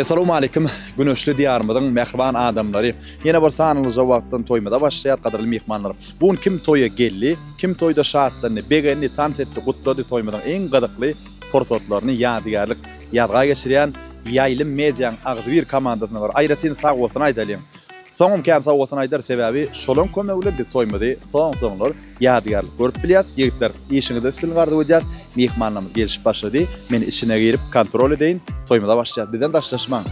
Assalamu alaykum. Güneşli diyarymyzyň mehriban adamlary. Ýene bir sanylyja wagtdan toýmada başlaýar gaderli mehmanlar. Bugün kim toýa geldi, kim toýda şartlaryny, begenini tans etdi, gutlady toýmadan en gydykly forsatlaryny ýadygarlyk ýadga geçirýän Ýaýlym Mediaň agdy bir komandasyna bar. Aýratyn sag bolsun aýdalym. Soňum käm sag bolsun aýdar sebäbi şolon kömegli toýmady soňlar ýadygarlyk görüp bilýär. Ýigitler işiňizde sizin gardy bolýar. Mehmanlarymyz gelişip başlady. Men içine girip kontrol edeyin. Toýmada başlaýar. Bizden daşlaşmaň.